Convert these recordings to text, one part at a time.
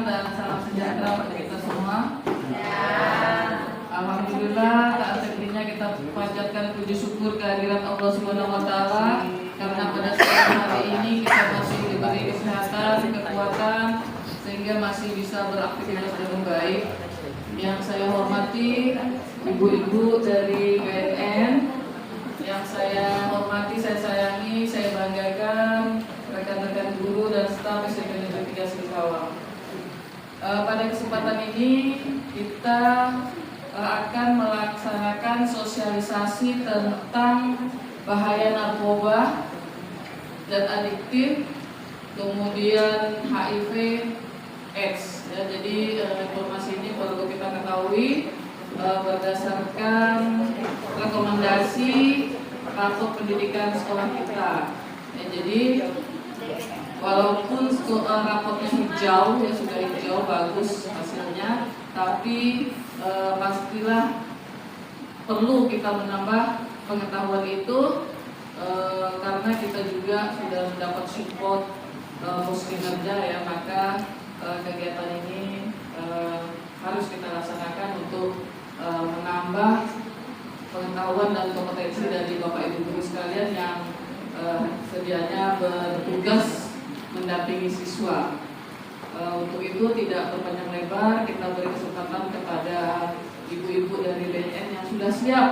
dan salam sejahtera bagi kita semua. Alhamdulillah, tak terkininya kita panjatkan puji syukur kehadirat Allah Subhanahu wa taala karena pada siang hari ini kita masih diberi kesehatan, kekuatan sehingga masih bisa beraktivitas dengan baik. Yang saya hormati ibu-ibu dari BNN, yang saya hormati, saya sayangi, saya banggakan rekan-rekan guru dan staf SMP Negeri 3 Singkawang. Pada kesempatan ini kita akan melaksanakan sosialisasi tentang bahaya narkoba dan adiktif, kemudian HIV, AIDS. Ya, jadi informasi ini perlu kita ketahui berdasarkan rekomendasi rapor pendidikan sekolah kita. Ya, jadi walaupun raportnya hijau, ya sudah hijau, bagus hasilnya, tapi pastilah perlu kita menambah pengetahuan itu karena kita juga sudah mendapat support Muskinerja, ya, maka kegiatan ini harus kita laksanakan untuk menambah pengetahuan dan kompetensi dari Bapak Ibu guru sekalian yang sedianya bertugas mendampingi siswa. Untuk itu tidak berpanjang lebar, kita beri kesempatan kepada ibu-ibu dari BNN yang sudah siap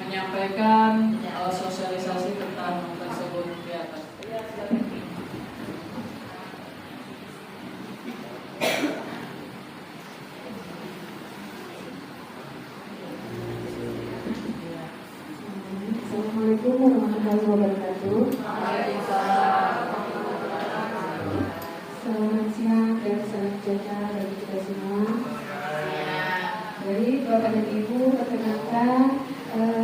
menyampaikan sosialisasi tentang tersebut di atas. Assalamualaikum warahmatullahi wabarakatuh. Selamat siang dan salam sejahtera bagi kita semua. Jadi Bapak dan Ibu, perkenalkan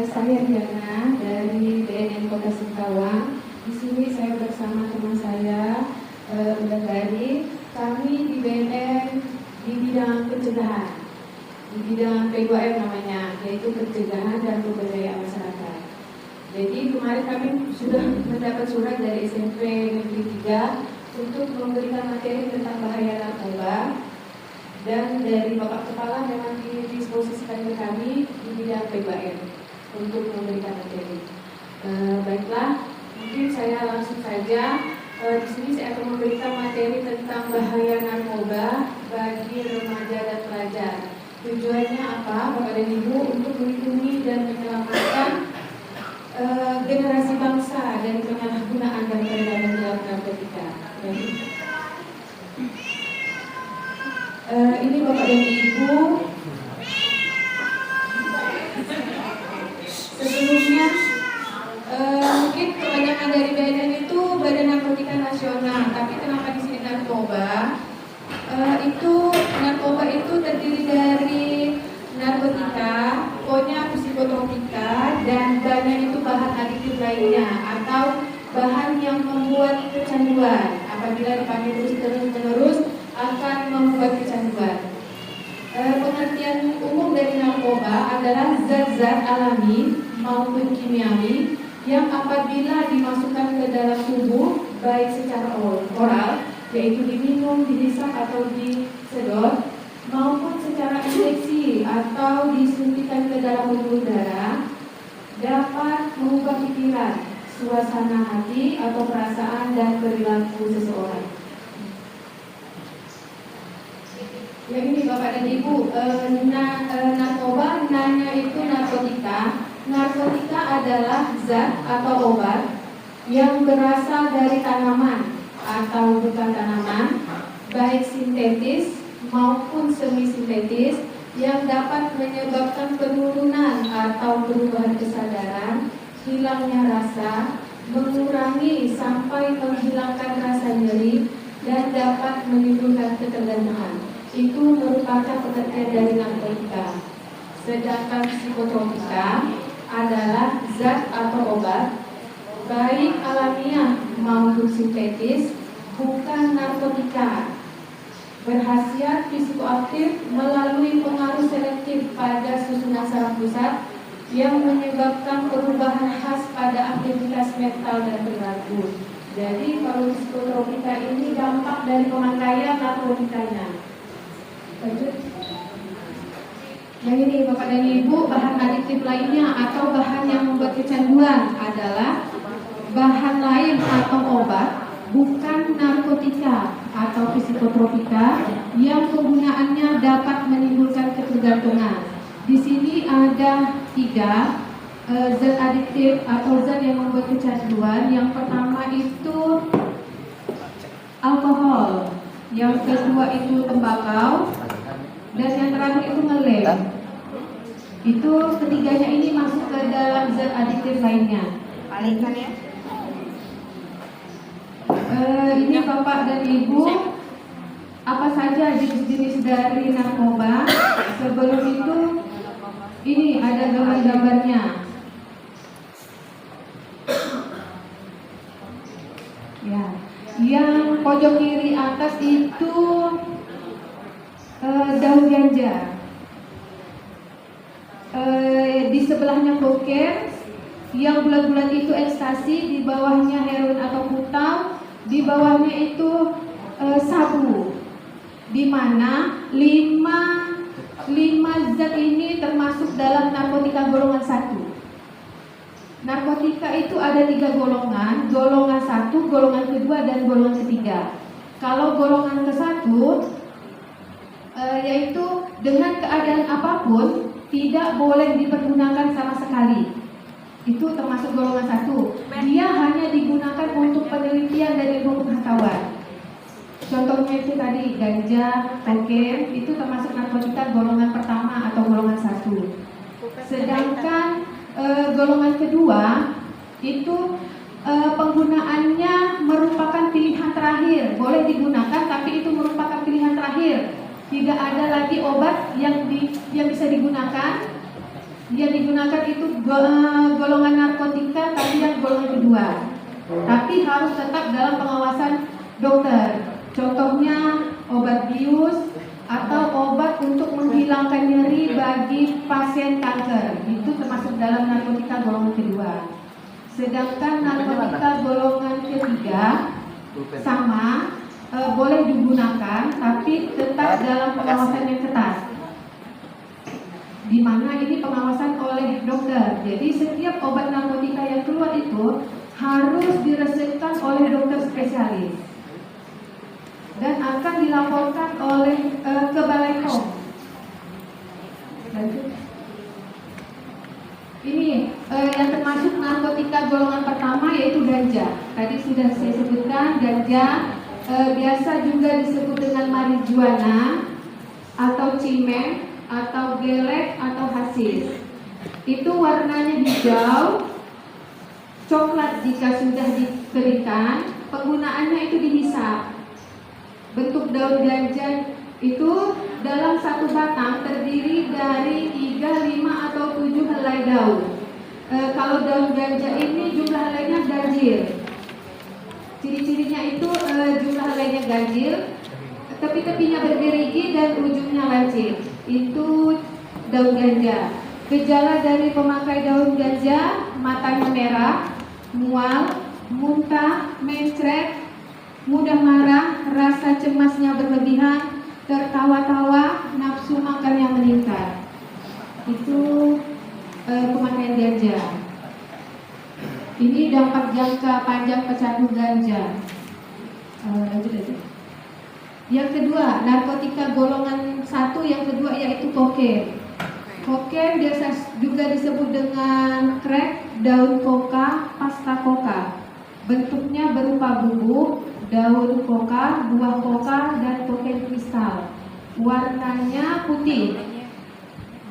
saya Diana dari BNN Kota Singkawang. Di sini saya bersama teman saya Undang-Dari. Kami di BNN di bidang pencegahan, di bidang P2M namanya, yaitu pencegahan dan pemberdayaan masyarakat. Jadi kemarin kami sudah mendapat surat dari SMP Negeri 3 untuk memberikan materi tentang bahaya narkoba, dan dari Bapak Kepala memang didisposisikan ke kami di bidang P2M untuk memberikan materi. Baiklah, mungkin saya langsung saja. Di sini saya akan memberikan materi tentang bahaya narkoba bagi remaja dan pelajar. Tujuannya apa, Bapak dan Ibu? Untuk melindungi dan menyelamatkan generasi bangsa dari penyalahgunaan dan peredaran gelap narkotika. Ini Bapak dan Ibu, sesungguhnya mungkin kebanyakan dari BNN itu Badan Narkotika Nasional, tapi kenapa di sini narkoba? Narkoba itu terdiri dari narkotika, pokoknya psikotropika, dan banyak itu bahan adiktif lainnya atau bahan yang membuat kecanduan. Apabila dipakai terus-menerus akan membuat kecanduan. Pengertian umum dari narkoba adalah zat-zat alami maupun kimiawi yang apabila dimasukkan ke dalam tubuh baik secara oral, yaitu diminum, dihisap atau disedot, maupun secara injeksi atau disuntikan ke dalam pembuluh darah, dapat mengubah pikiran, suasana hati atau perasaan dan perilaku seseorang. Ya, ini Bapak dan Ibu, narkoba nanya itu narkotika. Narkotika adalah zat atau obat yang berasal dari tanaman atau bukan tanaman, baik sintetis maupun semi sintetis, yang dapat menyebabkan penurunan atau perubahan kesadaran, hilangnya rasa, mengurangi sampai menghilangkan rasa nyeri, dan dapat menimbulkan ketergantungan. Itu merupakan pengertian dari narkotika. Sedangkan psikotropika adalah zat atau obat baik alamiah maupun sintetis, bukan narkotika, berkhasiat psikoaktif melalui pengaruh selektif pada susunan saraf pusat yang menyebabkan perubahan khas pada aktivitas mental dan perilaku. Jadi kalau psikotropika ini dampak dari pemakaian narkotikanya. Lanjut. Yang ini Bapak dan Ibu, bahan adiktif lainnya atau bahan yang membuat kecanduan adalah bahan lain atau obat bukan narkotika atau psikotropika yang penggunaannya dapat menimbulkan ketergantungan. Di sini ada 3 zat adiktif atau zat yang membuat kecanduan. Yang pertama itu alkohol, yang kedua itu tembakau, dan yang terakhir itu ngelem. Itu ketiganya ini masuk ke dalam zat adiktif lainnya. Ini Bapak dan Ibu, apa saja jenis-jenis dari narkoba. Sebelum itu, ini ada gambar-gambarnya. Ya, yang pojok kiri atas itu daun ganja. Di sebelahnya kokain, yang bulat-bulat itu ekstasi, di bawahnya heroin atau putal, di bawahnya itu sabu. Di mana 5 zat ini termasuk dalam narkotika golongan 1. Narkotika itu ada 3 golongan, golongan 1, golongan kedua, dan golongan ketiga. Kalau golongan ke-1 yaitu dengan keadaan apapun tidak boleh dipergunakan sama sekali. Itu termasuk golongan 1. Dia hanya digunakan untuk penelitian dan ilmu pengetahuan. Contohnya itu tadi ganja, kokain, itu termasuk narkotika golongan pertama atau golongan 1. Sedangkan golongan kedua itu penggunaannya merupakan pilihan terakhir. Boleh digunakan tapi itu merupakan pilihan terakhir. Tidak ada lagi obat yang bisa digunakan. Yang digunakan itu golongan narkotika tapi yang golongan kedua. Tapi harus tetap dalam pengawasan dokter. Contohnya obat bius atau obat untuk menghilangkan nyeri bagi pasien kanker. Itu termasuk dalam narkotika golongan kedua. Sedangkan narkotika golongan ketiga sama, boleh digunakan tapi tetap dalam pengawasan yang ketat. Di mana ini pengawasan oleh dokter. Jadi setiap obat narkotika yang keluar itu harus diresepkan oleh dokter spesialis dan akan dilaporkan oleh ke Balai POM. Lanjut. Ini yang termasuk narkotika golongan pertama yaitu ganja. Tadi sudah saya sebutkan ganja, biasa juga disebut dengan marijuana atau cimeng atau gelek atau hasis. Itu warnanya hijau, coklat jika sudah dikeringkan. Penggunaannya itu dihisap. Bentuk daun ganja itu dalam satu batang terdiri dari 3, 5 atau 7 helai daun. Kalau daun ganja ini jumlah helainya ganjil. Ciri-cirinya itu jumlah helainya ganjil, tepi-tepinya bergerigi dan ujungnya lancip. Itu daun ganja. Gejala dari pemakai daun ganja: matanya merah, mual, muntah, mencret, mudah marah, rasa cemasnya berlebihan, tertawa-tawa, nafsu makannya meningkat. Itu pemakaian ganja. Ini dampak jangka panjang pecandu ganja. Lanjut aja. Yang kedua, narkotika golongan 1 yang kedua yaitu kokain. Kokain biasa juga disebut dengan crack, daun koka, pasta koka. Bentuknya berupa bubuk, daun koka, buah koka, dan kokain kristal. Warnanya putih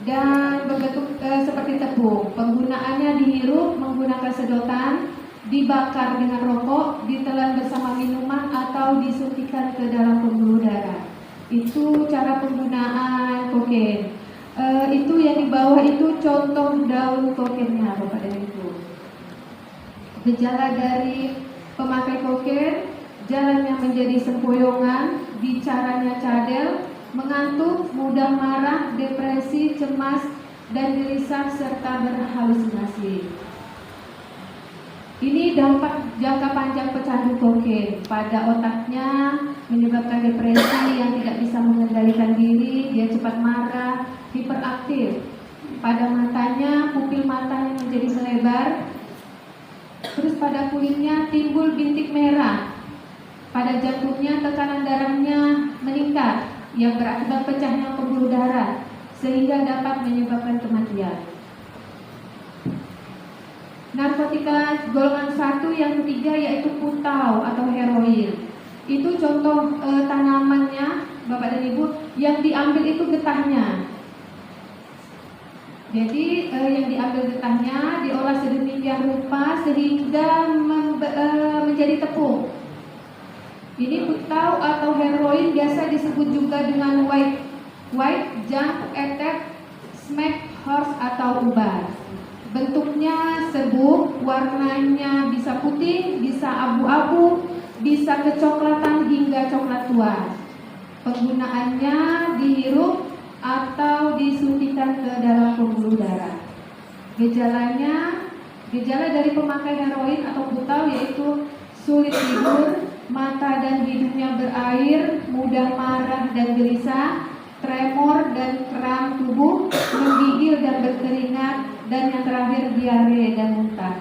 dan berbentuk seperti tepung. Penggunaannya dihirup menggunakan sedotan, dibakar dengan rokok, ditelan bersama minuman, atau disuntikan ke dalam pembuluh darah. Itu cara penggunaan kokain. Itu yang di bawah itu contoh daun kokainnya, Bapak dan Ibu. Gejala dari pemakai kokain: jalannya menjadi sempoyongan, bicaranya cadel, mengantuk, mudah marah, depresi, cemas, dan gelisah serta berhalusinasi. Ini dampak jangka panjang pecandu kokain pada otaknya, menyebabkan depresi yang tidak bisa mengendalikan diri, hiperaktif. Pada matanya, pupil matanya menjadi melebar. Terus pada kulitnya timbul bintik merah. Pada jantungnya tekanan darahnya meningkat yang berakibat pecahnya pembuluh darah sehingga dapat menyebabkan kematian. Narkotika golongan 1 yang ketiga yaitu putau atau heroin. Itu contoh tanamannya, Bapak dan Ibu, yang diambil itu getahnya. Jadi yang diambil getahnya diolah sedemikian rupa sehingga menjadi tepung. Ini putau atau heroin biasa disebut juga dengan white junk, etek, smack, horse atau ubar. Bentuknya serbuk, warnanya bisa putih, bisa abu-abu, bisa kecoklatan hingga coklat tua. Penggunaannya dihirup atau disuntikan ke dalam pembuluh darah. Gejala dari pemakai heroin atau putau yaitu sulit tidur, mata dan hidungnya berair, mudah marah dan gelisah, tremor dan kram tubuh, menggigil dan berkeringat, dan yang terakhir diare dan muntah.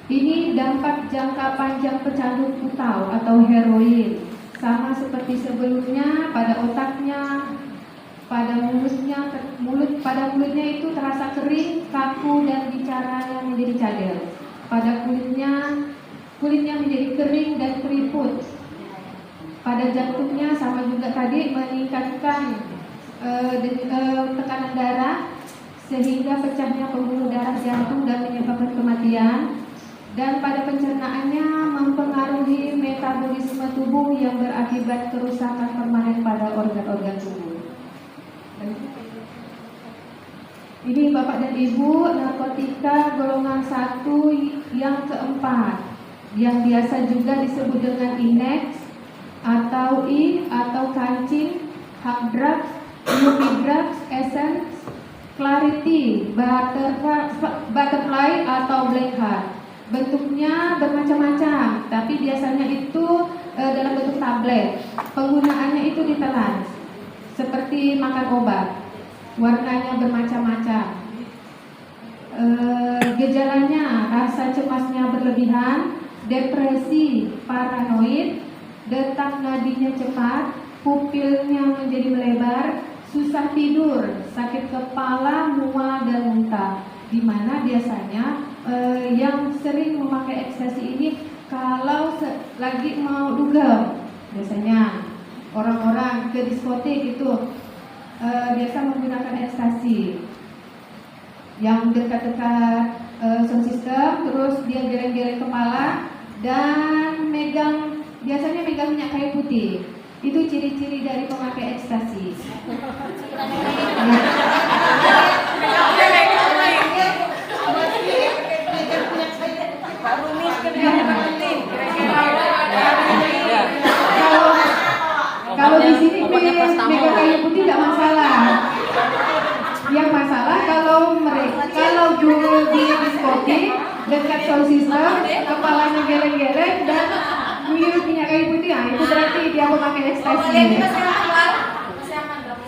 Ini dampak jangka panjang pecandu putau atau heroin. Sama seperti sebelumnya, pada otaknya, pada mulutnya itu terasa kering, kaku, dan bicaranya menjadi cadel. Pada kulitnya menjadi kering dan keriput. Pada jantungnya sama juga tadi meningkatkan tekanan darah sehingga pecahnya pembuluh darah jantung dan menyebabkan kematian. Dan pada pencernaannya mempengaruhi metabolisme tubuh yang berakibat kerusakan permanen pada organ-organ tubuh. Ini Bapak dan Ibu, narkotika golongan 1 yang keempat, yang biasa juga disebut dengan INEX atau I atau kancing, hard drugs, UV drugs, essence, clarity, butterfly atau black heart. Bentuknya bermacam-macam, tapi biasanya itu dalam bentuk tablet. Penggunaannya itu ditelan, seperti makan obat. Warnanya bermacam-macam. Gejalanya rasa cemasnya berlebihan, depresi, paranoid, detak nadinya cepat, pupilnya menjadi melebar, susah tidur, sakit kepala, mual dan muntah. Di mana biasanya yang sering memakai ekstasi ini kalau lagi mau dugem, biasanya orang-orang ke diskotik itu biasa menggunakan ekstasi yang dekat-dekat sound system, terus dia geleng-geleng kepala dan biasanya megang minyak kayu putih. Itu ciri-ciri dari pemakai ekstasi. Kalau di sini megang kayu putih tidak masalah. Yang masalah kalau dulu di diskotik dekat sound system, kepalanya geleng-geleng dan menghirup minyak kayu putih, nah itu berarti dia memakai ekstasi.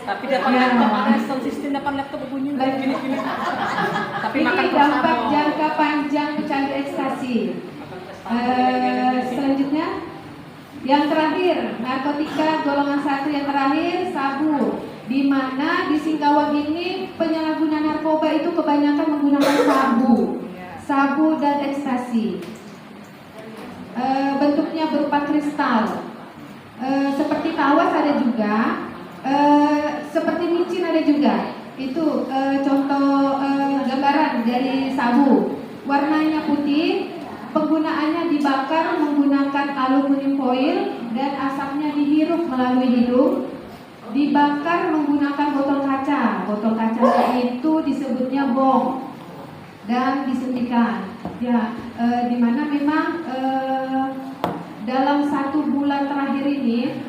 Tapi depan laptop ada sound system, depan laptop berbunyi gini-gini. Tapi ini dampak jangka panjang pecandu ekstasi. Selanjutnya yang terakhir, narkotika golongan 1 yang terakhir, sabu. Di mana di Singkawang ini penyalahguna narkoba itu kebanyakan menggunakan sabu dan ekstasi. Bentuknya berupa kristal, seperti tawas ada juga, seperti micin ada juga. Itu contoh gambaran dari sabu. Warnanya putih, penggunaannya dibakar menggunakan aluminium foil dan asapnya dihirup melalui hidung. Dibakar menggunakan botol kaca. Botol kacanya itu disebutnya bong dan disuntikan. Ya, dimana memang dalam 1 bulan terakhir ini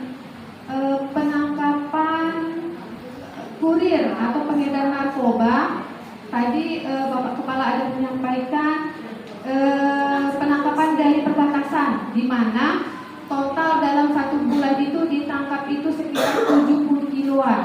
penangkapan kurir atau pengedar narkoba. Tadi Bapak Kepala ada menyampaikan penangkapan dari perbatasan, di mana total dalam 1 bulan itu ditangkap itu sekitar 70 kiloan.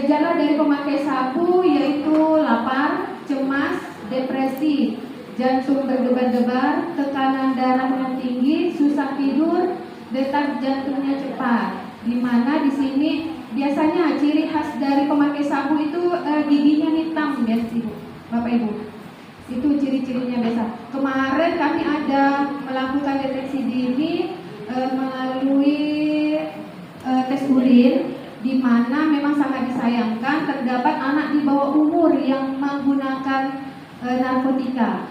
Gejala dari pemakai sabu yaitu lapar, cemas, depresi, jantung berdebar-debar, tekanan darahnya tinggi, susah tidur, detak jantungnya cepat. Di mana di sini biasanya ciri khas dari pemakai sabu itu giginya hitam, guys, Ibu, Bapak Ibu. Itu ciri-cirinya biasa. Kemarin kami ada melakukan deteksi dini melalui tes urin, di mana memang sangat disayangkan terdapat anak di bawah umur yang menggunakan narkotika.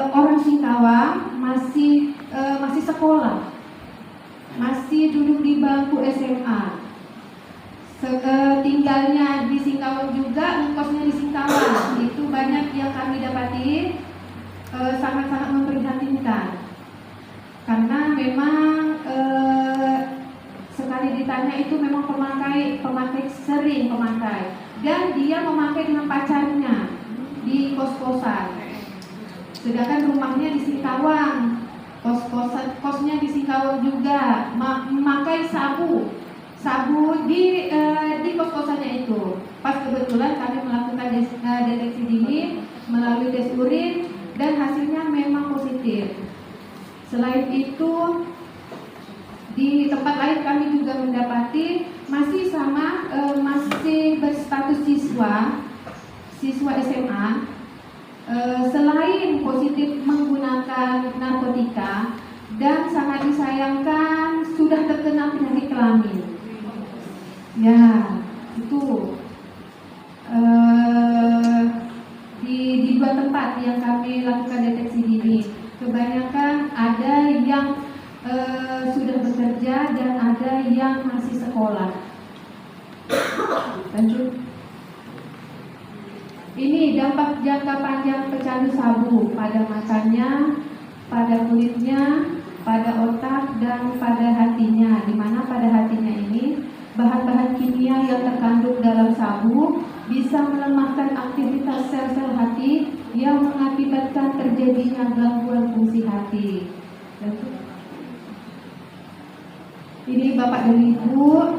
Orang Singkawang masih sekolah, masih duduk di bangku SMA. Tinggalnya di Singkawang juga, ngekosnya di Singkawang. Itu banyak yang kami dapati, sangat-sangat memprihatinkan. Karena memang sekali ditanya itu memang pemakai sering pemakai, dan dia memakai dengan pacarnya di kos-kosan. Sedangkan rumahnya di Singkawang, kosnya di Singkawang juga, memakai sabu di kos-kosannya itu. Pas kebetulan kami melakukan deteksi dini melalui tes urin dan hasilnya memang positif. Selain itu, di tempat lain kami juga mendapati masih berstatus siswa SMA. Selain positif menggunakan narkotika dan sangat disayangkan sudah terkena penyakit kelamin. Ya, itu di dua tempat yang kami lakukan deteksi dini. Kebanyakan ada yang sudah bekerja dan ada yang masih sekolah. Lanjut. Ini dampak jangka panjang pecandu sabu pada matanya, pada kulitnya, pada otak, dan pada hatinya. Di mana pada hatinya ini bahan-bahan kimia yang terkandung dalam sabu bisa melemahkan aktivitas sel-sel hati yang mengakibatkan terjadinya gangguan fungsi hati. Ini Bapak dan Ibu,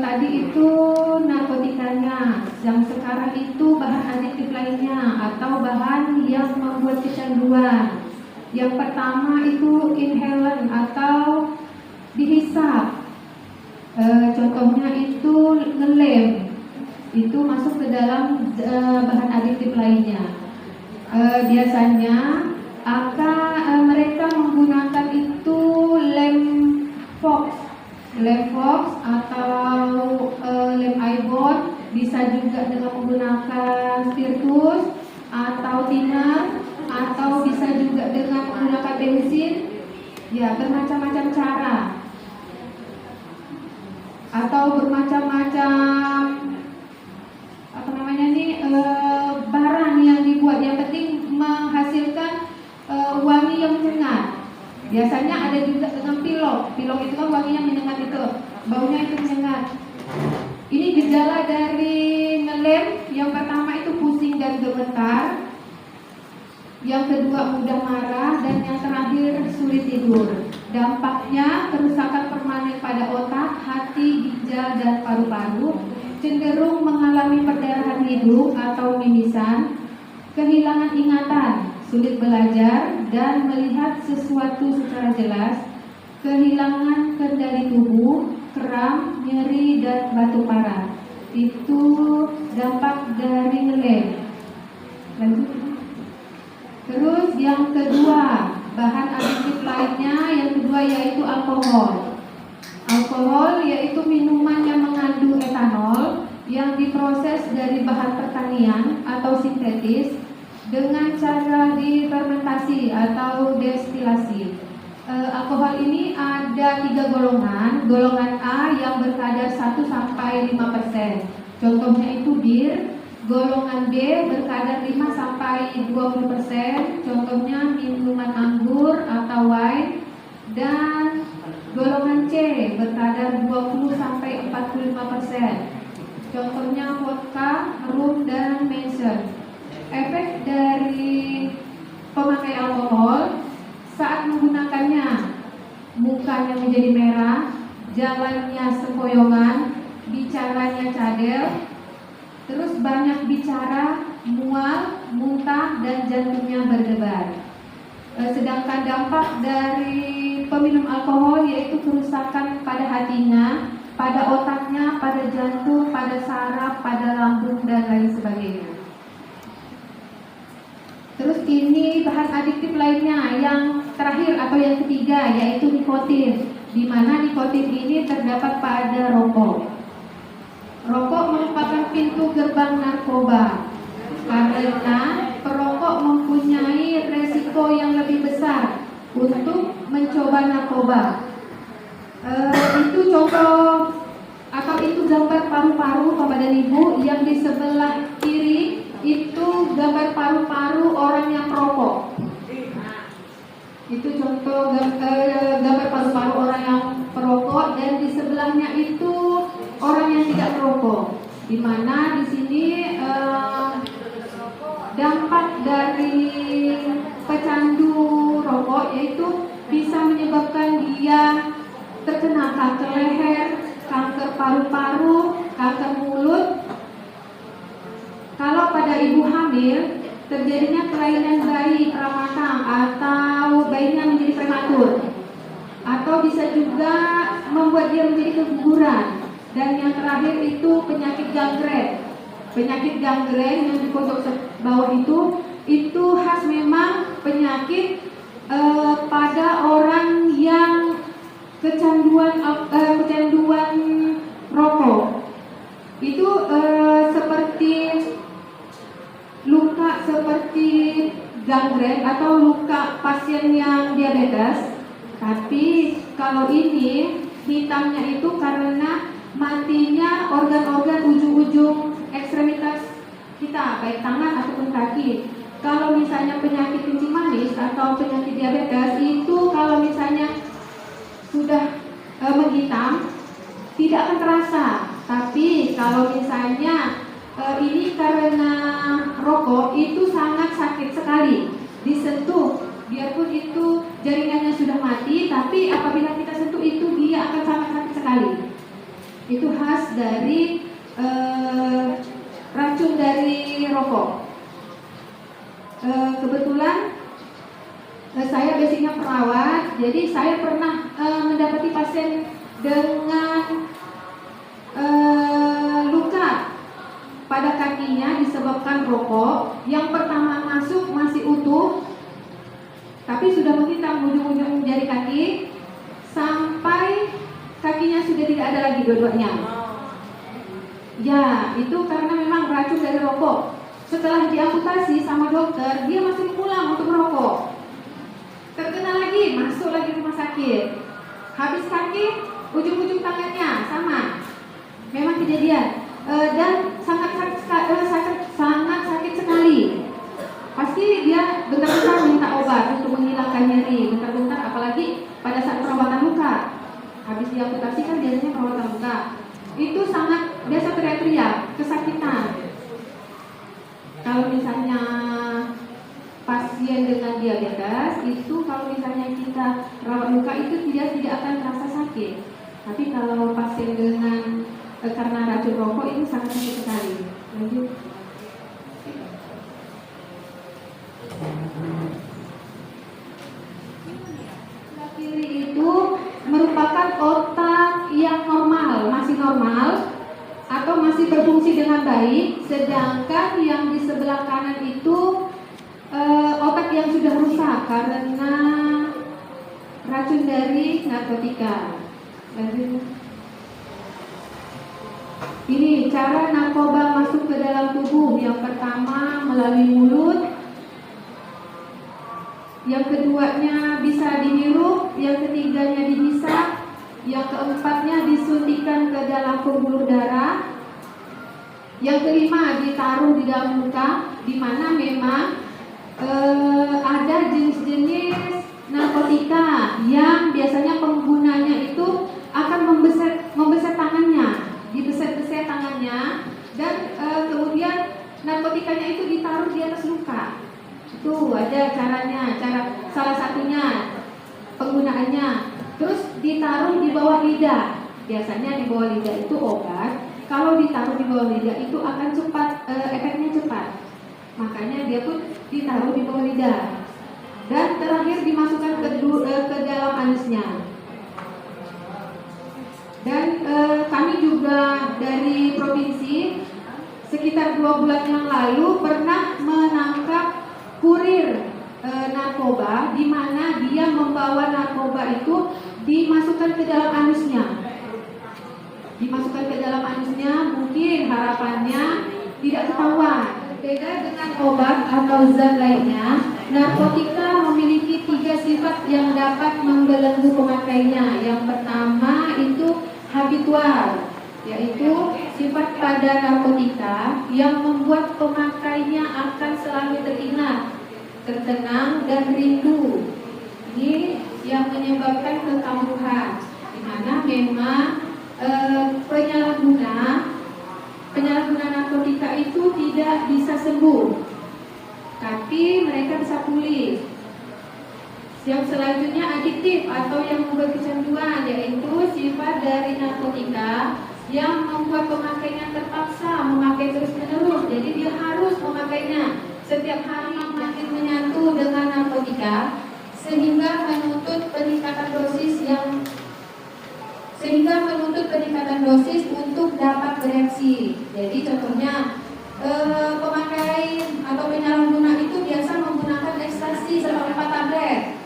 tadi itu narkotikanya, yang sekarang itu bahan adiktif lainnya atau bahan yang membuat kecanduan. Yang pertama itu inhalan atau dihisap. Contohnya itu ngelem, itu masuk ke dalam bahan adiktif lainnya. Biasanya mereka menggunakan itu lem Fox atau lem Ibon, bisa juga dengan menggunakan spiritus atau thinner, atau bisa juga dengan menggunakan bensin. Ya, bermacam-macam cara. Atau bermacam-macam barang yang dibuat, yang penting menghasilkan wangi yang menyengat. Biasanya ada juga dengan pilok itu kan wanginya menyengat, itu baunya itu menyengat. Ini gejala dari ngelem. Yang pertama itu pusing dan gemetar, yang kedua mudah marah, dan yang terakhir sulit tidur. Dampaknya kerusakan permanen pada otak, hati, ginjal, dan paru-paru, cenderung mengalami perdarahan hidung atau mimisan, kehilangan ingatan, sulit belajar dan melihat sesuatu secara jelas, kehilangan kendali tubuh, kram, nyeri, dan batuk parah. Itu dampak dari ngelem. Lanjut. Terus yang kedua, bahan adiktif lainnya yang kedua yaitu alkohol. Alkohol yaitu minuman yang mengandung etanol yang diproses dari bahan pertanian atau sintetis dengan cara difermentasi atau destilasi. Alkohol ini ada 3 golongan. Golongan A yang berkadar 1-5%. Contohnya itu bir. Golongan B berkadar 5-20%. Contohnya minuman anggur atau wine. Dan golongan C berkadar 20-45%. Contohnya vodka, rum, dan Mansion. Efek dari pemakai alkohol saat menggunakannya, mukanya menjadi merah, jalannya sempoyongan, bicaranya cadel, terus banyak bicara, mual, muntah, dan jantungnya berdebar. Sedangkan dampak dari peminum alkohol yaitu kerusakan pada hatinya, pada otaknya, pada jantung, pada saraf, pada lambung, dan lain sebagainya. Terus ini bahan adiktif lainnya yang terakhir atau yang ketiga yaitu nikotin, di mana nikotin ini terdapat pada rokok. Rokok merupakan pintu gerbang narkoba karena perokok mempunyai resiko yang lebih besar untuk mencoba narkoba. Itu contoh atau itu gambar paru-paru Bapak dan Ibu, yang di sebelah kiri itu gambar paru-paru orang yang perokok. Itu contoh gambar paru-paru orang yang perokok, dan di sebelahnya itu orang yang tidak perokok. Di mana di sini dampak dari pecandu rokok yaitu bisa menyebabkan dia terkena kanker leher, kanker paru-paru, kanker mulut. Kalau pada ibu hamil terjadinya kelainan bayi pramatang atau bayinya menjadi prematur, atau bisa juga membuat dia menjadi keguguran. Dan yang terakhir itu penyakit gangren. Penyakit gangren yang di pojok bawah itu khas memang penyakit pada orang yang kecanduan rokok. Itu seperti luka seperti gangren atau luka pasien yang diabetes. Tapi kalau ini hitamnya itu karena matinya organ-organ ujung-ujung ekstremitas kita, baik tangan ataupun kaki. Kalau misalnya penyakit kencing manis atau penyakit diabetes itu kalau misalnya sudah menghitam tidak akan terasa. Tapi kalau misalnya ini karena rokok itu sangat sakit sekali disentuh, biarpun itu jaringannya sudah mati, tapi apabila kita sentuh itu dia akan sangat sakit sekali. Itu khas dari racun dari rokok. Kebetulan saya basicnya perawat, jadi saya pernah mendapati pasien dengan luka pada kakinya disebabkan rokok. Yang pertama masuk masih utuh, tapi sudah menghitam ujung-ujung jari kaki sampai kakinya sudah tidak ada lagi dua-duanya. Ya, itu karena memang racun dari rokok. Setelah diamputasi sama dokter, dia masih pulang untuk merokok. Terkena lagi, masuk lagi rumah sakit. Habis kaki, ujung-ujung tangannya sama. Memang kejadian. Dan sangat sakit sekali. Pasti dia bentar-bentar minta obat untuk menghilangkan nyeri, bentar-bentar, apalagi pada saat perawatan luka. Habis diamputasi kan biasanya perawatan luka. Itu sangat biasa teriak-teriak, kesakitan. Kalau misalnya pasien dengan diabetes itu kalau misalnya kita rawat luka itu tidak akan terasa sakit. Tapi kalau pasien dengan karena racun rokok itu sangat sakit sekali. Lanjut. Sebelah kiri itu merupakan otak yang normal, masih normal atau masih berfungsi dengan baik, sedangkan yang di sebelah kanan itu otak yang sudah rusak karena racun dari narkotika. Lanjut. Ini cara narkoba masuk ke dalam tubuh. Yang pertama melalui mulut, yang keduanya bisa dihirup, yang ketiganya dihisap, yang keempatnya disuntikan ke dalam pembuluh darah, yang kelima ditaruh di dalam muka, di mana memang ada jenis-jenis narkotika yang biasanya penggunanya itu akan membeset tangannya, dibeset-beset tangannya, dan kemudian narkotikanya itu ditaruh di atas luka. Itu ada caranya, salah satunya penggunaannya. Terus ditaruh di bawah lidah. Biasanya di bawah lidah itu obat kalau ditaruh di bawah lidah itu akan cepat, efeknya cepat. Makanya dia pun ditaruh di bawah lidah. Dan terakhir dimasukkan ke dalam anusnya. Dan kami juga dari provinsi sekitar 2 bulan yang lalu pernah menangkap kurir narkoba, di mana dia membawa narkoba itu dimasukkan ke dalam anusnya. Dimasukkan ke dalam anusnya, mungkin harapannya tidak ketahuan. Beda dengan obat atau zat lainnya, narkotika memiliki 3 sifat yang dapat membelenggu pemakainya. Yang pertama itu habitual, yaitu sifat pada narkotika yang membuat pemakainya akan selalu teringat, tertenang, dan rindu. Ini yang menyebabkan kekambuhan, di mana memang penyalahguna narkotika itu tidak bisa sembuh, tapi mereka bisa pulih. Yang selanjutnya adiktif atau yang membuat kecanduan, yaitu sifat dari narkotika yang membuat pemakainya terpaksa memakai terus-menerus. Jadi dia harus memakainya setiap hari, makin menyatu dengan narkotika sehingga menuntut peningkatan dosis untuk dapat bereaksi. Jadi contohnya pemakai atau penyalahguna itu biasa menggunakan ekstasi 1/4 tablet.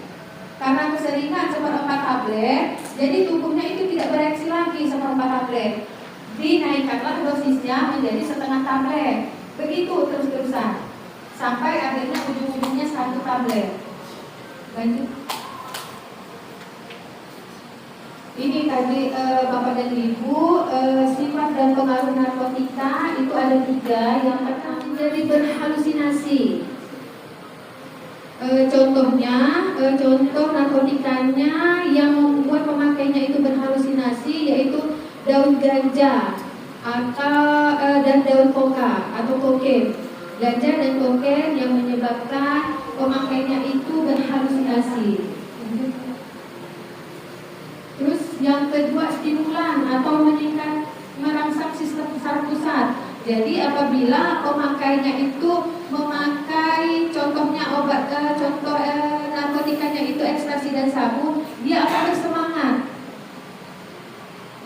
Karena keseringan 1/4 tablet, jadi tubuhnya itu tidak bereaksi lagi 1/4 tablet. Dinaikkanlah dosisnya menjadi 1/2 tablet. Begitu terus-terusan sampai akhirnya ujung-ujungnya 1 tablet. Lanjut. Ini tadi Bapak dan Ibu, sifat dan pengaruh narkotika itu ada 3. Yang pertama menjadi berhalusinasi. Contoh narkotikanya yang membuat pemakainya itu berhalusinasi yaitu daun ganja dan daun koka atau kokain. Ganja dan kokain yang menyebabkan pemakainya itu berhalusinasi. Terus yang kedua stimulan atau merangsang sistem saraf pusat. Jadi apabila pemakainya itu memakai contohnya narkotikanya itu ekstasi dan sabu, dia akan bersemangat.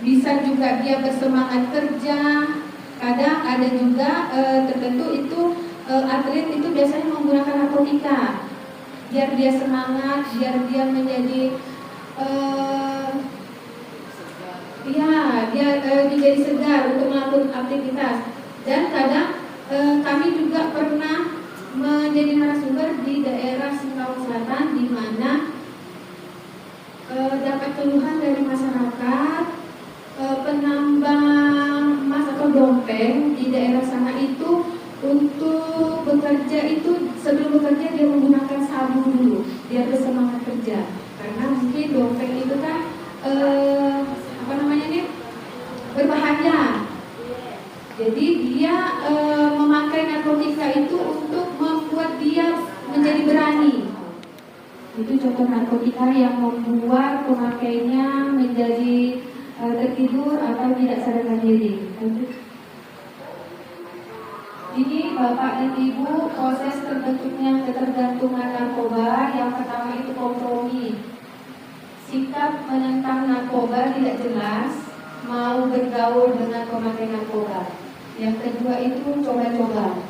Bisa juga dia bersemangat kerja. Kadang ada juga tertentu itu atlet itu biasanya menggunakan narkotika biar dia semangat, biar dia menjadi menjadi segar untuk melakukan aktivitas. Dan kadang kami juga pernah menjadi narasumber di daerah Singkawang Selatan, di mana dapat keluhan dari masyarakat penambang emas atau dompeng di daerah sana itu untuk bekerja itu sebelum bekerja dia menggunakan sabu dulu biar bersemangat kerja, karena mungkin dompeng itu kan berbahaya. Jadi dia memakai narkotika itu untuk membuat dia menjadi berani. Itu contoh narkotika yang membuat pemakainya menjadi tertidur atau tidak sadarkan diri. Ini Bapak dan Ibu, proses terbentuknya ketergantungan narkoba. Yang pertama itu kompromi, sikap menentang narkoba tidak jelas, mau bergaul dengan pemakai narkoba. Yang kedua itu coba-coba,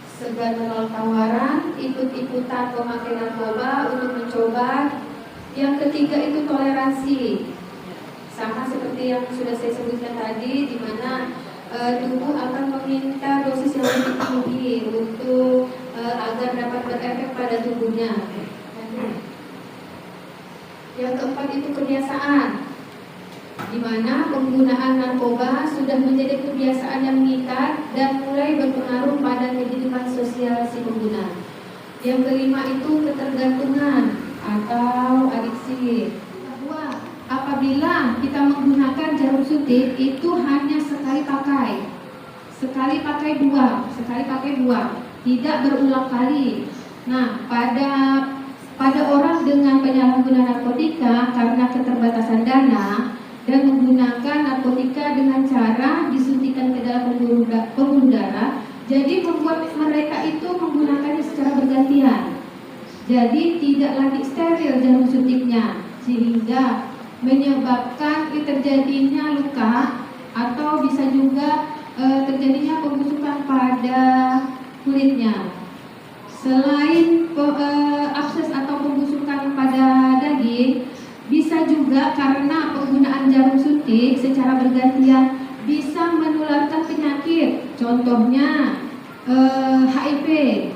segan menolak tawaran, ikut-ikutan pemakai narkoba untuk mencoba. Yang ketiga itu toleransi, sama seperti yang sudah saya sebutkan tadi, di mana tubuh akan meminta dosis yang lebih tinggi untuk agar dapat berefek pada tubuhnya. Yang keempat itu kebiasaan, di mana penggunaan narkoba sudah menjadi kebiasaan yang mengikat dan mulai berpengaruh pada kehidupan sosial si pengguna. Yang kelima itu ketergantungan atau adiksi. Kedua, apabila kita menggunakan jarum suntik itu hanya sekali pakai buang, tidak berulang kali. Nah, pada orang dengan penyalahguna narkotika karena keterbatasan dana, dan menggunakan narkotika dengan cara disuntikan ke dalam pembuluh darah. Jadi membuat mereka itu menggunakannya secara bergantian. Jadi tidak lagi steril jarum suntiknya, sehingga menyebabkan terjadinya luka atau bisa juga terjadinya pembusukan pada kulitnya. Selain abses atau pembusukan pada daging, bisa juga karena penggunaan jarum suntik secara bergantian bisa menularkan penyakit. Contohnya HIV.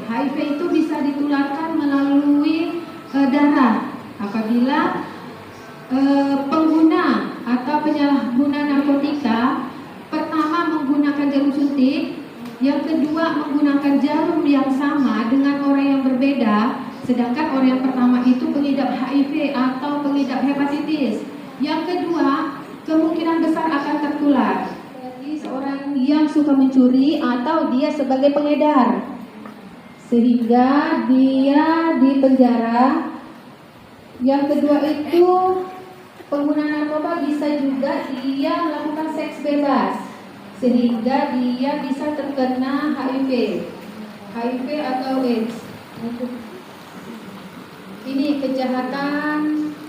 HIV itu bisa ditularkan melalui darah apabila pengguna atau penyalahguna narkotika pertama menggunakan jarum suntik, yang kedua menggunakan jarum yang sama dengan orang yang berbeda, sedangkan orang yang pertama itu pengidap HIV atau pengidap hepatitis. Yang kedua, kemungkinan besar akan tertular. Jadi seorang yang suka mencuri atau dia sebagai pengedar, sehingga dia dipenjara. Yang kedua itu pengguna narkoba bisa juga dia melakukan seks bebas, sehingga dia bisa terkena HIV atau AIDS. Ini kejahatan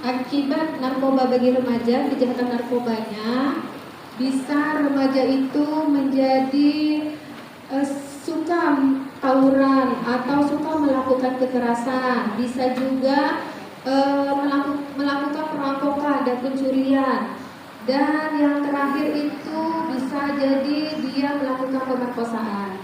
akibat narkoba bagi remaja. Kejahatan narkobanya bisa remaja itu menjadi suka tawuran atau suka melakukan kekerasan, bisa juga melakukan perampokan dan pencurian. Dan yang terakhir itu bisa jadi dia melakukan pemerkosaan.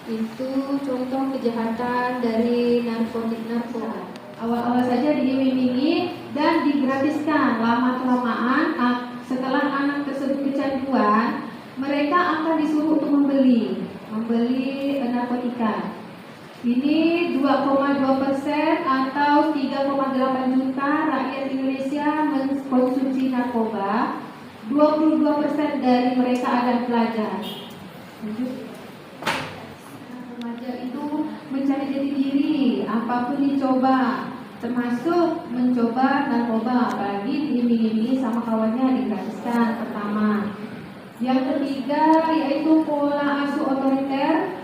Itu contoh kejahatan dari narkoba. Awal-awal saja diiming-imingi dan digratiskan. Lama-kelamaan setelah anak tersebut kecanduan, mereka akan disuruh untuk membeli narkotika. Ini 2,2% atau 3,8 juta rakyat Indonesia mengkonsumsi narkoba. 22% dari mereka adalah pelajar. Remaja itu mencari jati diri, apapun dicoba, termasuk mencoba narkoba, apalagi diiming-imingi sama kawannya, digratiskan pertama. Yang ketiga yaitu pola asuh otoriter.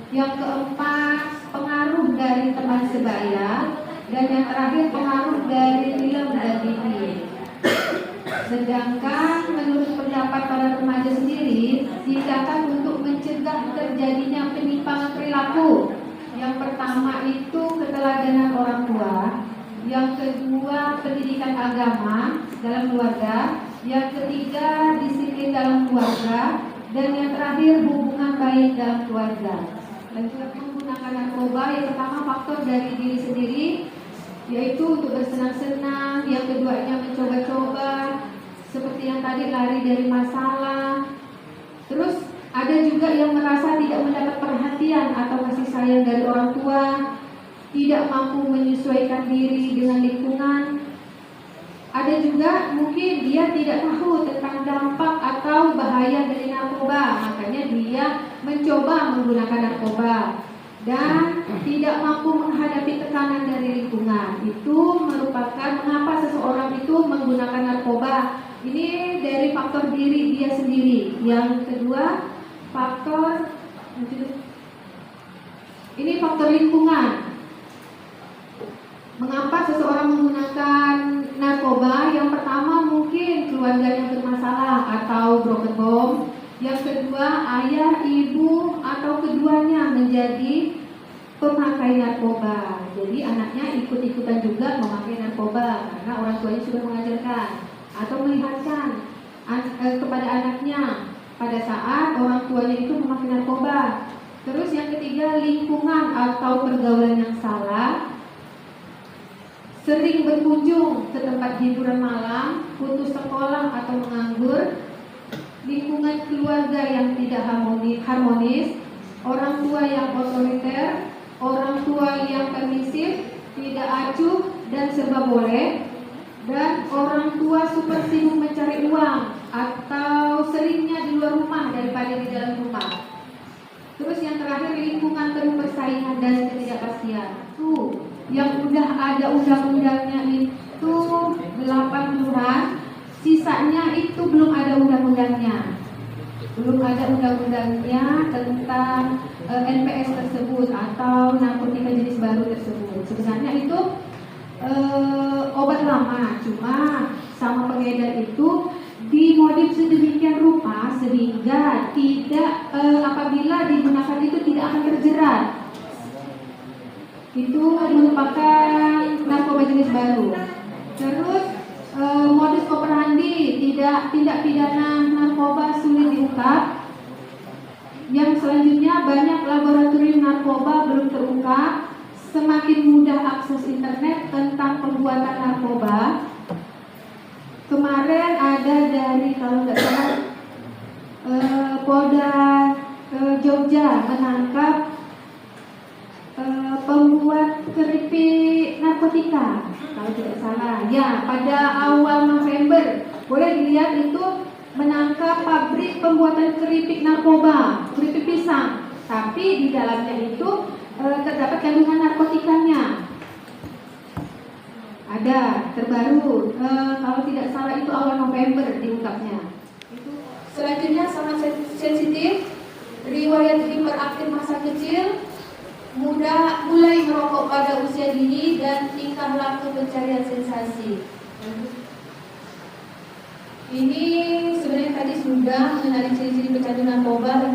Yang keempat, pengaruh dari teman sebaya. Dan yang terakhir, pengaruh dari film dan TV. Sedangkan menurut pendapat para remaja sendiri, tindakan untuk mencegah terjadinya penyimpangan perilaku. Yang pertama itu keteladanan orang tua. Yang kedua, pendidikan agama dalam keluarga. Yang ketiga, disiplin dalam keluarga. Dan yang terakhir, hubungan baik dalam keluarga. Dan juga menggunakan narkoba, yang pertama faktor dari diri sendiri, yaitu untuk bersenang-senang. Yang keduanya mencoba-coba, seperti yang tadi, lari dari masalah. Terus ada juga yang merasa tidak mendapat perhatian atau kasih sayang dari orang tua, tidak mampu menyesuaikan diri dengan lingkungan. Ada juga mungkin dia tidak tahu tentang dampak atau bahaya dari narkoba, makanya dia mencoba menggunakan narkoba dan tidak mampu menghadapi tekanan dari lingkungan. Itu merupakan mengapa seseorang itu menggunakan narkoba. Ini dari faktor diri dia sendiri. Yang kedua, ini faktor lingkungan. Mengapa seseorang menggunakan narkoba? Yang pertama mungkin keluarganya bermasalah atau broken home. Yang kedua, ayah, ibu atau keduanya menjadi pemakai narkoba. Jadi anaknya ikut-ikutan juga memakai narkoba karena orang tuanya sudah mengajarkan atau melihatkan kepada anaknya pada saat orang tuanya itu memakai narkoba. Terus yang ketiga, lingkungan atau pergaulan yang salah. Sering berkunjung ke tempat hiburan malam, putus sekolah atau menganggur, lingkungan keluarga yang tidak harmonis, orang tua yang otoriter, orang tua yang permisif, tidak acuh dan serba boleh, dan orang tua super sibuk mencari uang atau seringnya di luar rumah daripada di dalam rumah. Terus yang terakhir, lingkungan penuh persaingan dan ketidakpastian. Tuh, yang udah ada undang-undangnya itu 80-an, Sisanya itu belum ada undang-undangnya. Belum ada undang-undangnya tentang NPS tersebut atau narkotika jenis baru tersebut. Sebenarnya itu obat lama, cuma sama pengedar itu dimodif sedemikian rupa sehingga tidak apabila digunakan itu tidak akan terjerat. Itu merupakan narkoba jenis baru. Terus modus operandi tindak pidana narkoba sulit diungkap. Yang selanjutnya banyak laboratorium narkoba belum terungkap. Semakin mudah akses internet tentang pembuatan narkoba. Kemarin ada dari kalau nggak salah Polda Jogja menangkap pembuat keripik narkotika, kalau tidak salah. Ya, pada awal November boleh dilihat itu menangkap pabrik pembuatan keripik narkoba, keripik pisang. Tapi di dalamnya itu terdapat kandungan narkotikanya. Ada terbaru, kalau tidak salah itu awal November diungkapnya. Selanjutnya sangat sensitif, riwayat hiperaktif masa kecil, mulai merokok pada usia dini, dan tingkah laku pencarian sensasi. Ini sebenarnya tadi sudah mengenai ciri-ciri pecandu narkoba.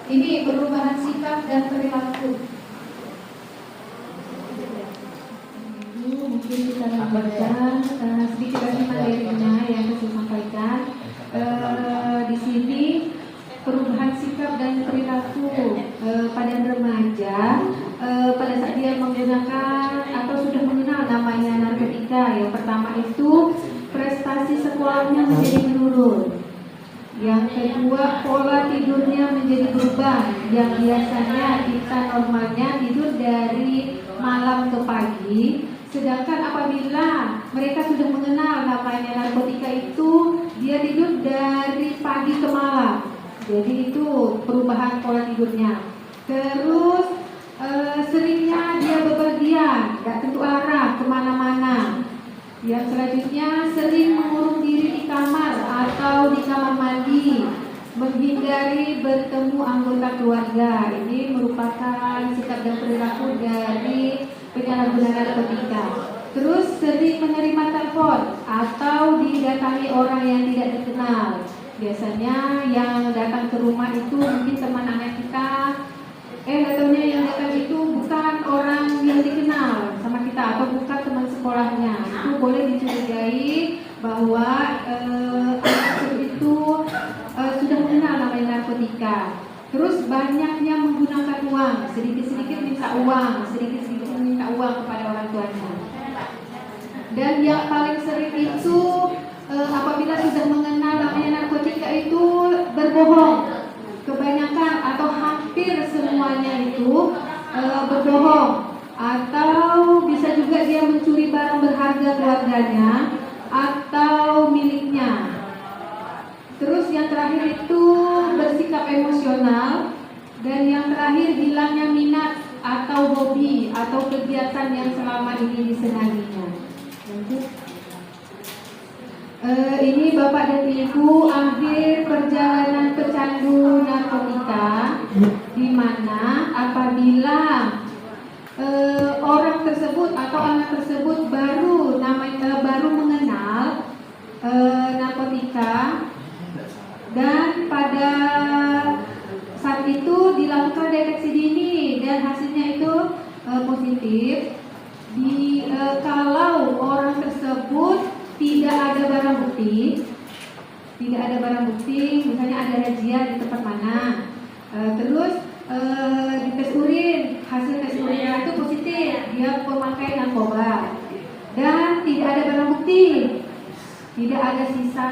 Ini perubahan sikap dan perilaku. Mungkin kita lanjutkan sedikit lagi materinya yang saya sampaikan. Di sini perubahan sikap dan perilaku pada remaja pada saat dia menggunakan atau sudah mengenal namanya narkotika. Yang pertama itu prestasi sekolahnya menjadi menurun. Yang kedua, pola tidurnya menjadi berubah. Yang biasanya kita normalnya tidur dari malam ke pagi, sedangkan apabila mereka sudah mengenal namanya narkotika itu, dia tidur dari pagi ke malam. Jadi itu perubahan pola tidurnya. Terus seringnya dia bepergian, tidak tentu arah kemana-mana. Yang selanjutnya sering mengurung diri di kamar atau di kamar mandi, menghindari bertemu anggota keluarga. Ini merupakan sikap dan perilaku dari penyalahguna narkotika. Terus sering menerima telepon atau didatangi orang yang tidak dikenal. Biasanya yang datang ke rumah itu mungkin teman anak kita. Datangnya yang datang itu bukan orang yang dikenal sama kita atau bukan teman sekolahnya. Itu boleh dicurigai bahwa anak itu sudah mengenal namanya narkotika. Terus banyaknya menggunakan uang, sedikit-sedikit minta uang, sedikit-sedikit minta uang kepada orang tuanya. Dan yang paling sering itu apabila sudah mengenal namanya narkotika itu berbohong. Kebanyakan atau hampir semuanya itu berbohong, atau bisa juga dia mencuri barang berharga keluarganya atau miliknya. Terus yang terakhir itu bersikap emosional, dan yang terakhir hilangnya minat atau hobi atau kegiatan yang selama ini disenanginya. Ini Bapak dan Ibu akhir perjalanan pecandu narkotika, di mana apabila orang tersebut atau anak tersebut baru mengenal narkotika, dan pada saat itu dilakukan deteksi dini dan hasilnya itu positif. Kalau orang tersebut tidak ada barang bukti, misalnya ada razia di tempat mana, terus di tes urin, hasil tes urinnya itu positif, dia pemakai narkoba, dan tidak ada barang bukti, tidak ada sisa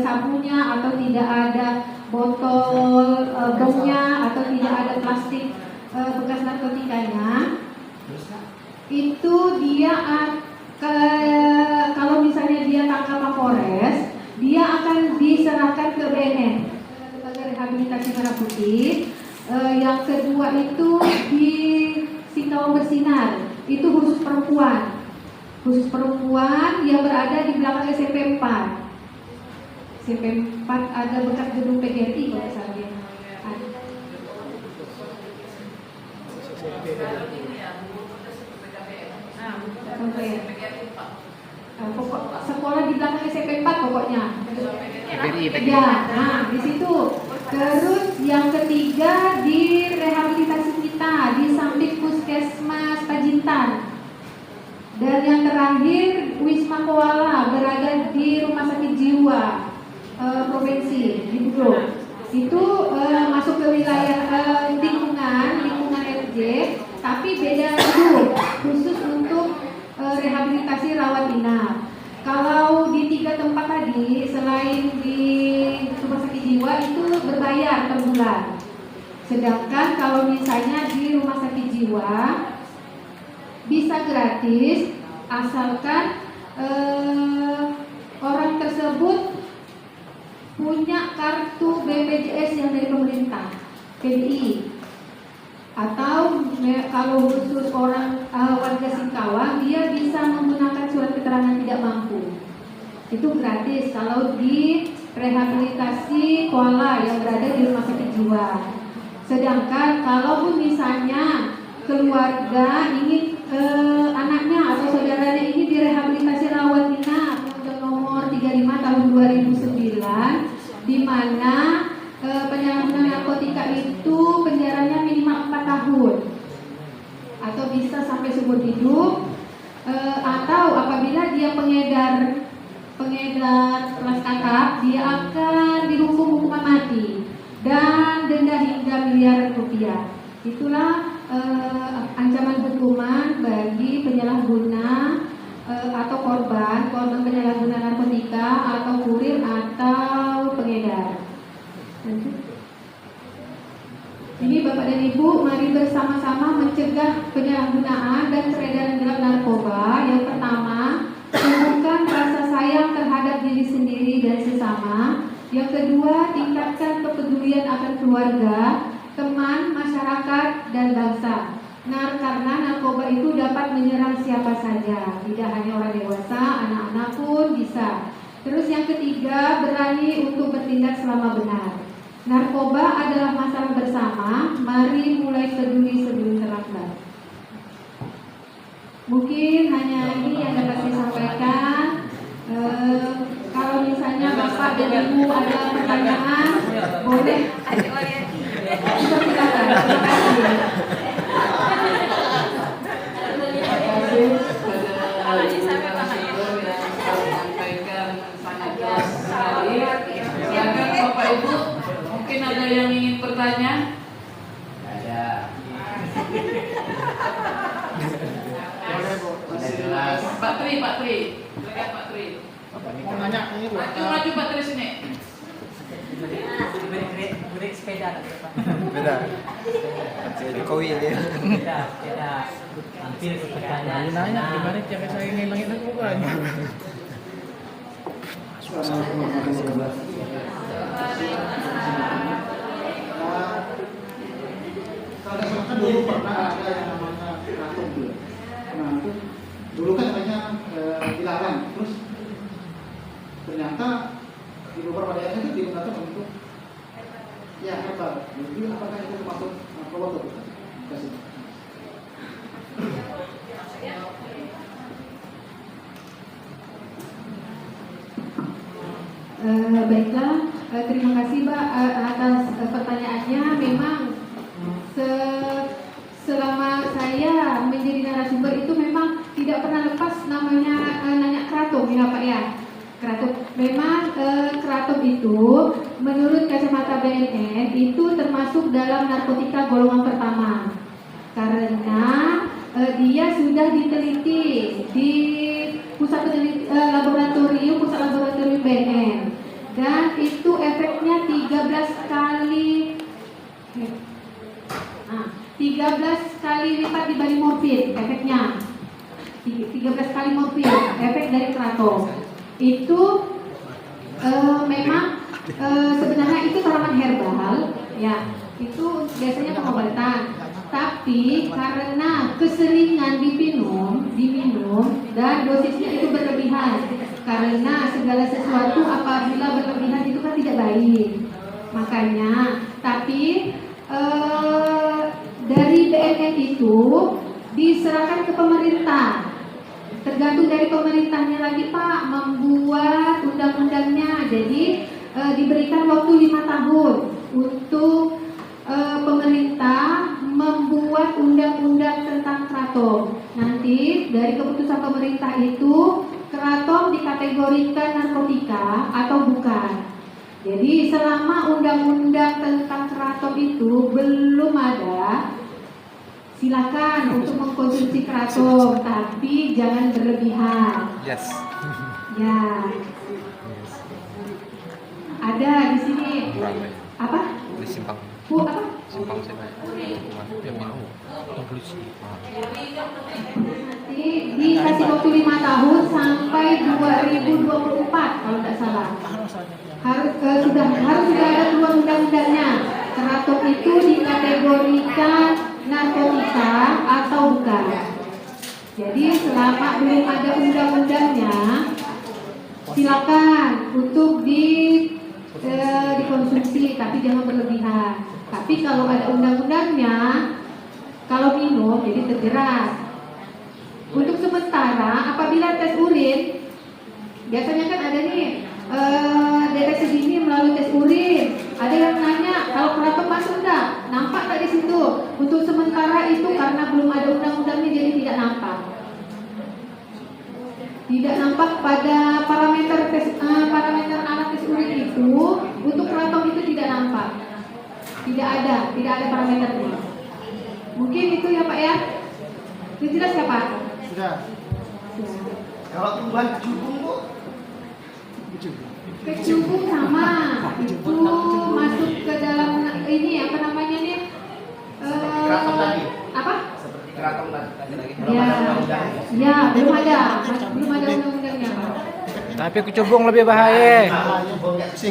sabunnya, atau tidak ada botol bomnya, atau tidak ada plastik bekas narkotikanya, itu dia kalau misalnya dia tangkap Mapolres, dia akan diserahkan ke BNN, Lembaga Rehabilitasi Merah Putih. Yang kedua itu di Singkawang Bersinar, itu khusus perempuan. Khusus perempuan yang berada di belakang SMP 4. SMP 4 ada bekas gedung PGRI kalau misalnya. Pokok sekolah di belakang SMP 4 pokoknya. Ya, nah di situ. Terus yang ketiga di rehabilitasi kita di samping Puskesmas Pajintan. Dan yang terakhir Wisma Koala berada di Rumah Sakit Jiwa Provinsi di Bogor. Itu masuk ke wilayah lingkungan RJ, tapi beda gedung khusus untuk rehabilitasi rawat inap. Kalau di 3 tempat tadi, selain di Rumah Sakit Jiwa itu berbayar per bulan. Sedangkan kalau misalnya di Rumah Sakit Jiwa bisa gratis, asalkan orang tersebut punya kartu BPJS yang dari pemerintah, PBI. Atau kalau khusus orang warga Singkawang, dia bisa menggunakan surat keterangan tidak mampu. Itu gratis kalau di rehabilitasi koala yang berada di Rumah Sakit Jiwa. Sedangkan kalau misalnya keluarga ingin anaknya atau saudaranya ini direhabilitasi rawat inap Undang Nomor 35 tahun 2009, di mana penyalahgunaan narkotika itu penjaranya minimal 4 tahun atau bisa sampai seumur hidup, atau apabila dia pengedar kelas kakap, dia akan dihukum hukuman mati dan denda hingga miliaran rupiah. Itulah ancaman hukuman bagi penyalahguna atau korban penyalahgunaan narkotika atau kurir atau pengedar. Ini Bapak dan Ibu, mari bersama-sama mencegah penyalahgunaan dan peredaran gelap narkoba. Yang pertama, tumbuhkan rasa sayang terhadap diri sendiri dan sesama. Yang kedua, tingkatkan kepedulian akan keluarga, teman, masyarakat, dan bangsa. Karena narkoba itu dapat menyerang siapa saja, tidak hanya orang dewasa, anak-anak pun bisa. Terus yang ketiga, berani untuk bertindak selama benar. Narkoba adalah masalah bersama, mari mulai peduli sebelum terlambat. Mungkin hanya ini yang dapat saya sampaikan. Kalau misalnya Bapak dan Ibu ada pertanyaan, boleh. Silakan. Silakan Bapak Ibu, mungkin ada yang ingin bertanya? Ada. Pak Tri. Silakan Pak Tri. Mau nanya ini Bu. Maju Pak Tri sini. Beri sepeda tadi Pak. Beda. Jokowi dia. Beda. Hampir pertanyaan. Nanya gimana cara saya ngilangin narkobanya? Kalau kan dulu pernah ada yang namanya kratom dulu. Nah itu dulu kan namanya dilarang, terus ternyata di beberapa daerah itu digunakan untuk ya herbal. Jadi apakah itu termasuk narkoba atau bukan? Terima kasih. Baiklah, terima kasih Mbak atas pertanyaannya. Memang selama saya menjadi narasumber itu memang tidak pernah lepas namanya nanya kratom ya Pak ya. Kratom, memang kratom itu menurut kacamata BNN itu termasuk dalam narkotika golongan pertama karena dia sudah diteliti di pusat laboratorium BNN dan itu efeknya 13 kali lipat dibanding morfin efeknya 13 kali morfin efek dari kratom itu memang sebenarnya itu tanaman herbal ya, itu biasanya pengobatan Tapi karena keseringan diminum dan dosisnya itu berlebihan. Karena segala sesuatu apabila berlebihan itu kan tidak baik. Makanya, tapi dari BNN itu diserahkan ke pemerintah. Tergantung dari pemerintahnya lagi Pak membuat undang-undangnya. Jadi diberikan waktu 5 tahun untuk pemerintah membuat undang-undang tentang kratom. Nanti dari keputusan pemerintah itu kratom dikategorikan narkotika atau bukan. Jadi selama undang-undang tentang kratom itu belum ada, silakan untuk mengkonsumsi kratom, tapi jangan berlebihan. Yes. Ya. Ada di sini. Ramai. Apa? Di simpang. Bu apa? Simpang sini. Dia mau. Inklusi. Nanti dikasih waktu 5 tahun sampai 2024 kalau tidak salah. Harus sudah ada keluar undang-undangnya. Kratom itu dikategorikan narkotika atau bukan. Jadi selama belum ada undang-undangnya, silakan untuk dikonsumsi, tapi jangan berlebihan. Tapi kalau ada undang-undangnya, kalau minum jadi terjerat. Untuk sementara, apabila tes urin, biasanya kan ada nih deteksi dini melalui tes urin. Ada yang nanya kalau kratom masuk enggak? Nampak nggak di situ? Untuk sementara itu karena belum ada undang-undangnya jadi tidak nampak. Tidak nampak pada parameter alat tes urin itu untuk kratom itu tidak nampak. Tidak ada parameternya. Mungkin itu ya Pak ya. Itu jelas ya Pak? Sudah. Kalau tumbuhan kecubung Bu? Kecubung sama. Itu masuk ke dalam ini apa namanya nih? Kratom tadi. Apa? Seperti kratom tadi lagi. Ya, belum ada undang-undangnya Pak. Tapi kecubung lebih bahaya. Bisa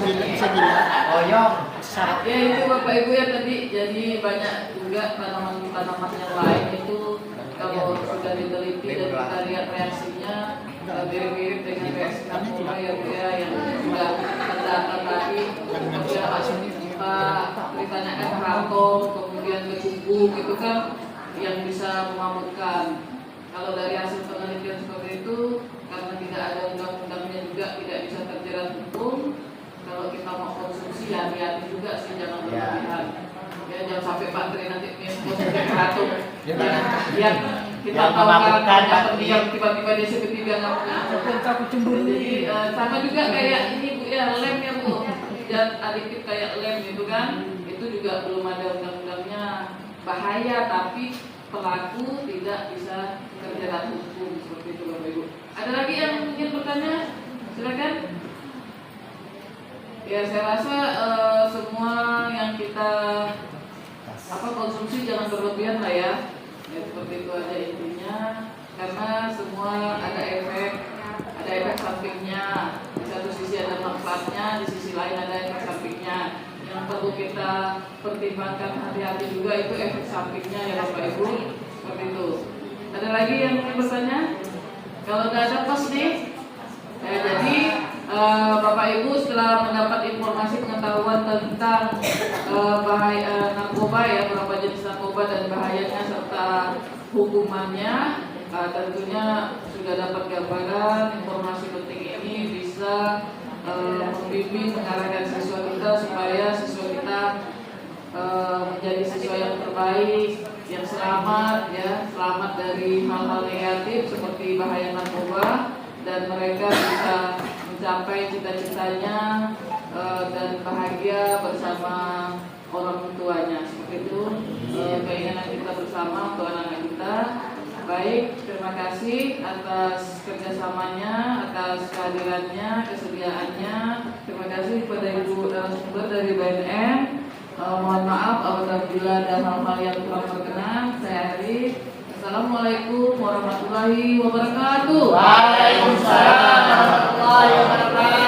gila. Oh iya. Ya itu Bapak Ibu ya tadi, jadi banyak juga tanaman-tanaman yang lain itu kalau sudah diteliti dan kita lihat reaksinya mirip-mirip dengan reaksi narkoba ya Bu ya, yang sudah terdata tadi. Kemudian Pak ditanyakan kratom, kemudian kecubung itu kan yang bisa memabukkan. Kalau dari hasil penelitian seperti itu, karena tidak ada undang-undangnya juga tidak bisa terjerat hukum. Kalau kita mau konsumsi ya hati-hati juga sih, jangan berlebihan. Ya jangan sampai Pak Tri nanti konsumsi kratom. Ya kita tahu kan terdiam tiba-tiba dia seketika nggak punya. Jadi sama juga kayak ini Bu ya, lem ya Bu. Dan adiktif kayak lem itu kan, itu juga belum ada undang-undangnya, bahaya tapi pelaku tidak bisa terjerat hukum seperti itu Bapak Ibu. Ada lagi yang mungkin bertanya? Silakan. Ya saya rasa semua yang kita konsumsi jangan berlebihan lah ya. Ya seperti itu aja intinya. Karena semua ada efek sampingnya. Di satu sisi ada manfaatnya, di sisi lain ada efek sampingnya. Yang perlu kita pertimbangkan hati-hati juga itu efek sampingnya ya Bapak Ibu. Seperti itu. Ada lagi yang ingin bertanya? Kalau nggak ada pos nih. Jadi Bapak Ibu setelah mendapat informasi pengetahuan tentang bahaya narkoba ya, berapa jenis narkoba dan bahayanya serta hukumannya, tentunya sudah dapat gambaran informasi penting ini bisa membimbing mengarahkan siswa kita supaya siswa kita menjadi siswa yang terbaik, yang selamat ya, selamat dari hal-hal negatif seperti bahaya narkoba, dan mereka bisa mencapai cita-citanya dan bahagia bersama orang tuanya. Seperti itu keinginan kita bersama untuk anak-anak kita. Baik, terima kasih atas kerjasamanya, atas kehadirannya, kesediaannya. Terima kasih kepada Ibu narasumber dari BNN. Mohon maaf apabila ada hal-hal yang kurang berkenan. Saya Ari. Assalamualaikum warahmatullahi wabarakatuh. Waalaikumsalam warahmatullahi wabarakatuh.